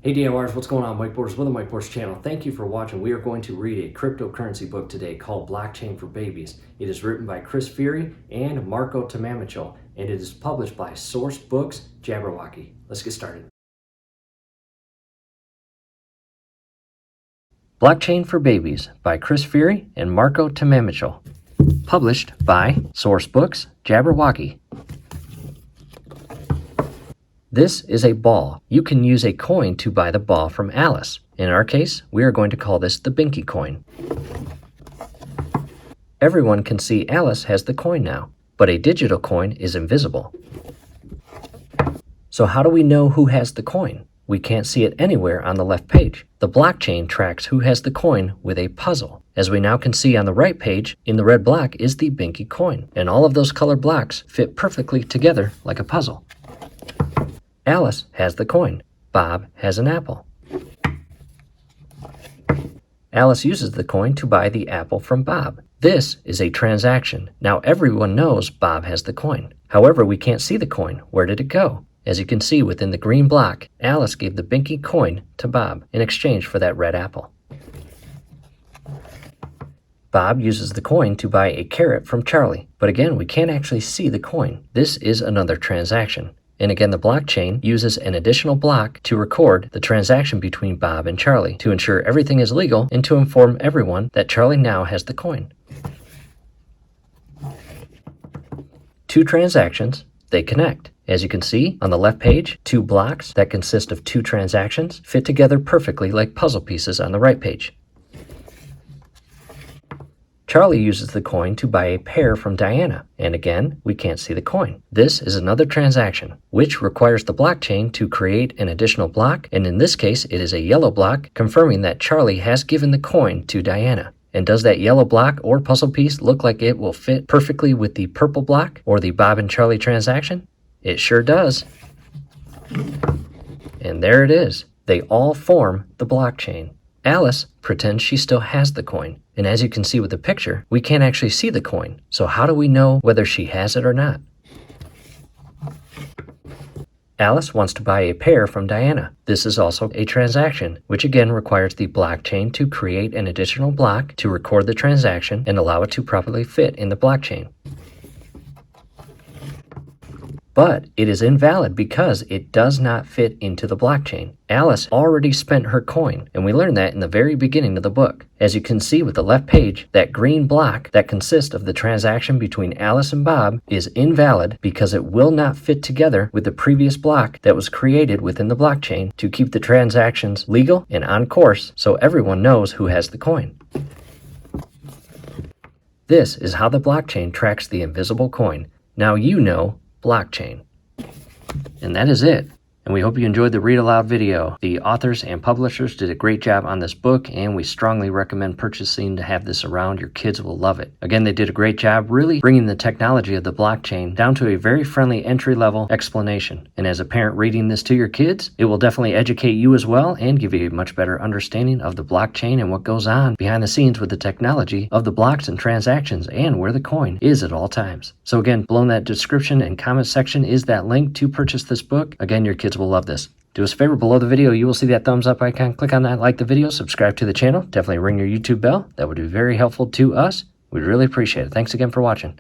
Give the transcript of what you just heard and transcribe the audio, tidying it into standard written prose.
Hey DIYers, what's going on? Whiteboards with the Whiteboards channel. Thank you for watching. We are going to read a cryptocurrency book today called Blockchain for Babies. It is written by Chris Fury and Marco Tamamichel, and it is published by Source Books, Jabberwocky. Let's get started. Blockchain for Babies by Chris Fury and Marco Tamamichel. Published by Source Books, Jabberwocky. This is a ball. You can use a coin to buy the ball from Alice. In our case, we are going to call this the Binky coin. Everyone can see Alice has the coin now, but a digital coin is invisible. So how do we know who has the coin? We can't see it anywhere on the left page. The blockchain tracks who has the coin with a puzzle. As we now can see on the right page, in the red block is the Binky coin, and all of those colored blocks fit perfectly together like a puzzle. Alice has the coin. Bob has an apple. Alice uses the coin to buy the apple from Bob. This is a transaction. Now everyone knows Bob has the coin. However, we can't see the coin. Where did it go? As you can see within the green block, Alice gave the Binky coin to Bob in exchange for that red apple. Bob uses the coin to buy a carrot from Charlie. But again, we can't actually see the coin. This is another transaction. And again, the blockchain uses an additional block to record the transaction between Bob and Charlie to ensure everything is legal and to inform everyone that Charlie now has the coin. Two transactions, they connect. As you can see on the left page, two blocks that consist of two transactions fit together perfectly like puzzle pieces on the right page. Charlie uses the coin to buy a pear from Diana, and again, we can't see the coin. This is another transaction, which requires the blockchain to create an additional block, and in this case, it is a yellow block, confirming that Charlie has given the coin to Diana. And does that yellow block or puzzle piece look like it will fit perfectly with the purple block or the Bob and Charlie transaction? It sure does. And there it is. They all form the blockchain. Alice pretends she still has the coin, and as you can see with the picture, we can't actually see the coin, so how do we know whether she has it or not? Alice wants to buy a pear from Diana. This is also a transaction, which again requires the blockchain to create an additional block to record the transaction and allow it to properly fit in the blockchain. But it is invalid because it does not fit into the blockchain. Alice already spent her coin, and we learned that in the very beginning of the book. As you can see with the left page, that green block that consists of the transaction between Alice and Bob is invalid because it will not fit together with the previous block that was created within the blockchain to keep the transactions legal and on course so everyone knows who has the coin. This is how the blockchain tracks the invisible coin. Now you know blockchain. And that is it. And we hope you enjoyed the read aloud video. The authors and publishers did a great job on this book, and we strongly recommend purchasing to have this around. Your kids will love it. Again, they did a great job really bringing the technology of the blockchain down to a very friendly entry-level explanation. And as a parent reading this to your kids, it will definitely educate you as well and give you a much better understanding of the blockchain and what goes on behind the scenes with the technology of the blocks and transactions and where the coin is at all times. So again, below in that description and comment section is that link to purchase this book. Again, your kids will love this. Do us a favor, below the video you will see that thumbs up icon. Click on that, like the video, subscribe to the channel, definitely ring your YouTube bell. That would be very helpful to us. We'd really appreciate it. Thanks again for watching.